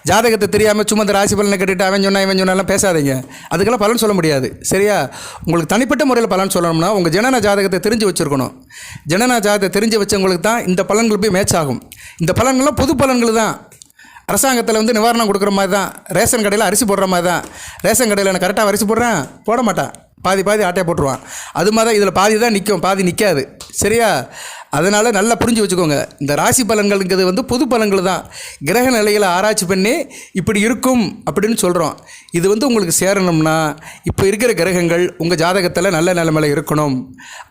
ஜாதகத்தை தெரியாமல் சும்மா இந்த ராசி பலனை கட்டிட்டு அவன் சொன்னா இவன் சொன்னாலாம் பேசாதீங்க. அதுக்கெல்லாம் பலன் சொல்ல முடியாது, சரியா? உங்களுக்கு தனிப்பட்ட முறையில் பலன் சொல்லணும்னா உங்கள் ஜனன ஜாதகத்தை தெரிஞ்சு வச்சுருக்கணும். ஜனன ஜாதகத்தை தெரிஞ்சு வச்சவங்களுக்கு தான் இந்த பலன்கள் போய் மேட்ச் ஆகும். இந்த பலன்கள்லாம் பொது பலன்கள் தான். அரசாங்கத்தில் வந்து நிவாரணம் கொடுக்குற மாதிரி தான். ரேஷன் கடையில் அரிசி போடுற மாதிரி தான். ரேஷன் கடையில் நான் கரெக்டாக அரிசி போடுறேன், போட மாட்டான், பாதி ஆட்டையை போட்டுருவான். அது மாதிரி தான் இதில் பாதி தான் நிற்கும், பாதி நிற்காது, சரியா? அதனால் நல்லா புரிஞ்சு வச்சுக்கோங்க. இந்த ராசி பலன்களுங்கிறது வந்து பொது பலன்கள் தான். கிரக நிலையில் ஆராய்ச்சி பண்ணி இப்படி இருக்கும் அப்படின்னு சொல்கிறோம். இது வந்து உங்களுக்கு சேரணும்னா இப்போ இருக்கிற கிரகங்கள் உங்கள் ஜாதகத்தில் நல்ல நிலைமையில் இருக்கணும்.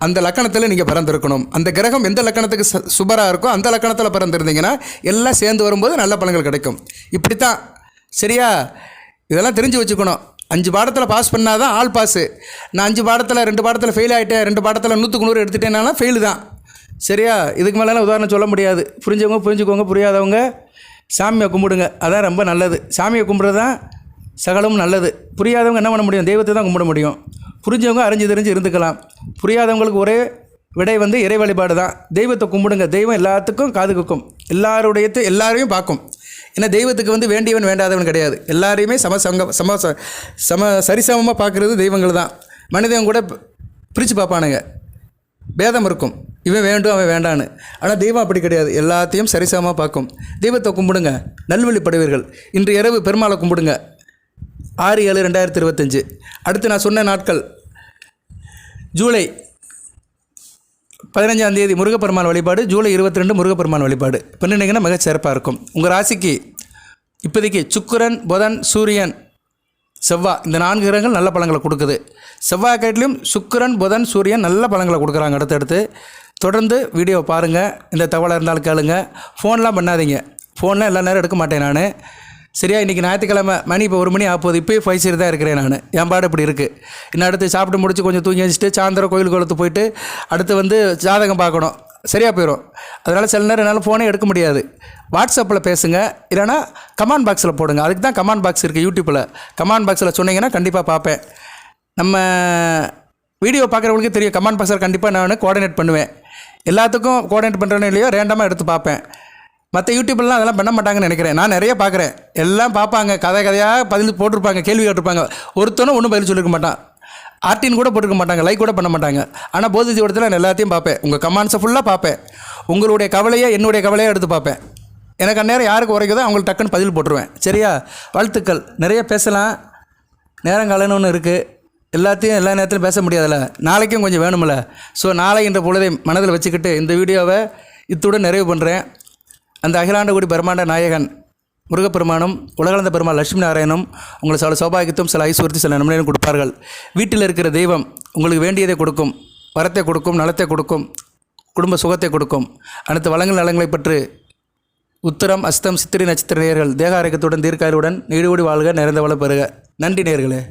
அந்த லக்கணத்தில் நீங்கள் பிறந்திருக்கணும். அந்த கிரகம் எந்த லக்கணத்துக்கு சுபராக இருக்கோ அந்த லக்கணத்தில் பிறந்திருந்தீங்கன்னா எல்லாம் சேர்ந்து வரும்போது நல்ல பலன்கள் கிடைக்கும். இப்படித்தான், சரியா? இதெல்லாம் தெரிஞ்சு வச்சுக்கணும். 5 பாடத்தில் பாஸ் பண்ணால் தான் ஆல் பாஸு. நான் 5 பாடத்தில் 2 பாடத்தில் ஃபெயில் ஆகிட்டேன், 2 பாடத்தில் 100க்கு 100 எடுத்துட்டேனால ஃபெயிலு தான், சரியா? இதுக்கு மேலாம் உதாரணம் சொல்ல முடியாது. புரிஞ்சவங்க புரிஞ்சுக்கோங்க, புரியாதவங்க சாமியை கும்பிடுங்க, அதான் ரொம்ப நல்லது. சாமியை கும்பிட்றது தான் சகலமும் நல்லது. புரியாதவங்க என்ன பண்ண முடியும்? தெய்வத்தை தான் கும்பிட முடியும். புரிஞ்சவங்க அறிஞ்சு தெரிஞ்சு இருந்துக்கலாம். புரியாதவங்களுக்கு ஒரே விடை வந்து இறை வழிபாடு தான். தெய்வத்தை கும்பிடுங்க. தெய்வம் எல்லாத்துக்கும் காது கேட்கும், எல்லாரையும் பார்க்கும். ஏன்னா தெய்வத்துக்கு வந்து வேண்டியவன் வேண்டாதவன் கிடையாது. எல்லாரையுமே சரிசமமாக பார்க்குறது தெய்வங்கள் தான். மனிதன் கூட பிரித்து பார்ப்பானுங்க, பேதம் இருக்கும், இவன் வேண்டும் அவன் வேண்டான்னு. ஆனால் தெய்வம் அப்படி கிடையாது, எல்லாத்தையும் சரிசமமாக பார்க்கும். தெய்வத்தை கும்பிடுங்க, நல்வழிப்படுவீர்கள். இன்று இரவு பெருமாளை கும்பிடுங்க. 6/7/2025. அடுத்து நான் சொன்ன நாட்கள் ஜூலை 15ஆம் தேதி முருகப்பெருமான் வழிபாடு, ஜூலை 22 முருகப்பெருமான் வழிபாடு பண்ணினீங்கன்னா மிகச் சிறப்பாக இருக்கும். உங்கள் ராசிக்கு இப்போதைக்கு சுக்கிரன், புதன், சூரியன், செவ்வாய் இந்த 4 கிரகங்கள் நல்ல பலன்களை கொடுக்குது. செவ்வாய் காட்டிலும் சுக்கிரன், புதன், சூரியன் நல்ல பலன்களை கொடுக்குறாங்க. அடுத்தடுத்து தொடர்ந்து வீடியோ பாருங்கள். இந்த தகவலாக இருந்தாலும் கேளுங்க. ஃபோன்லாம் பண்ணாதீங்க. ஃபோன்லாம் எல்லா நேரம் எடுக்க மாட்டேன் நான், சரியா? இன்றைக்கி ஞாயிற்றுக்கிழமை மணி இப்போ 1 மணி ஆகுது. இப்போயே 5 தான் இருக்கிறேன் நான். என் பாடு இப்படி இருக்குது. இன்னும் அடுத்து சாப்பிட்டு முடிச்சு கொஞ்சம் தூங்கி வச்சுட்டு சாயந்தரம் கோயில் குளத்து போயிட்டு அடுத்து வந்து ஜாதகம் பார்க்கணும், சரியாக போயிடும். அதனால் சில நேரம் என்னால் ஃபோனே எடுக்க முடியாது. வாட்ஸ்அப்பில் பேசுங்க, இல்லைனா கமெண்ட் பாக்ஸில் போடுங்க. அதுக்கு தான் கமெண்ட் பாக்ஸ் இருக்குது யூடியூப்பில். கமெண்ட் பாக்ஸில் சொன்னீங்கன்னா கண்டிப்பாக பார்ப்பேன். நம்ம வீடியோ பார்க்குறவங்களுக்கே தெரியும், கமெண்ட் பாக்ஸில் கண்டிப்பாக நான் கோஆர்டினேட் பண்ணுவேன். எல்லாத்துக்கும் கோஆர்டினேட் பண்ணுறேன்னு இல்லையோ ரேண்டமாக எடுத்து பார்ப்பேன். மற்ற யூடியூப்லாம் அதெல்லாம் பண்ண மாட்டாங்கன்னு நினைக்கிறேன். நான் நிறைய பார்க்குறேன், எல்லாம் பார்ப்பாங்க, கதையாக பதில் போட்டிருப்பாங்க, கேள்வி கேட்டிருப்பாங்க. ஒருத்தனும் ஒன்றும் பதில் சொல்லியிருக்க மாட்டான், ஆர்டின் கூட போட்டிருக்க மாட்டாங்க, லைக் கூட பண்ண மாட்டாங்க. ஆனால் போதி ஜீவனத்தில் நான் எல்லாத்தையும் பார்ப்பேன். உங்கள் கமெண்ட்ஸை ஃபுல்லாக பார்ப்பேன். உங்களுடைய கவலையை என்னுடைய கவலையாக எடுத்து பார்ப்பேன். எனக்கு அந்நேரம் யாருக்கு உரைக்குதோ அவங்களுக்கு டக்குன்னு பதில் போட்டுருவேன், சரியா? வாழ்த்துக்கள். நிறைய பேசலாம், நேரங்காலன்னு ஒன்று இருக்குது. எல்லாத்தையும் எல்லா நேரத்திலும் பேச முடியாதுல்ல, நாளைக்கும் கொஞ்சம் வேணுமில்ல. ஸோ நாளை என்ற பொழுதை மனதில் வச்சுக்கிட்டு இந்த வீடியோவை இத்துடன் நிறைவு பண்ணுறேன். அந்த அகிலாண்டகுடி பிரம்மாண்ட நாயகன் முருகப்பெருமானும் உலகளந்த பெருமாள் லட்சுமி நாராயணனும் உங்களுக்கு சில சௌபாகியத்தும் சில ஐஸ்வர்யத்தையும் சில நன்மையும் கொடுப்பார்கள். வீட்டில் இருக்கிற தெய்வம் உங்களுக்கு வேண்டியதை கொடுக்கும், வரத்தை கொடுக்கும், நலத்தை கொடுக்கும், குடும்ப சுகத்தை கொடுக்கும். அனைத்து வளங்கள் நலங்களை பற்றி உத்திரம், அஸ்தம், சித்திரை நட்சத்திர நேயர்கள் தேக ஆரோக்கியத்துடன் தீர்க்காயுடன் நீடோடி வாழ்க, நிறைந்த வள பெறுக. நன்றி நேயர்களே.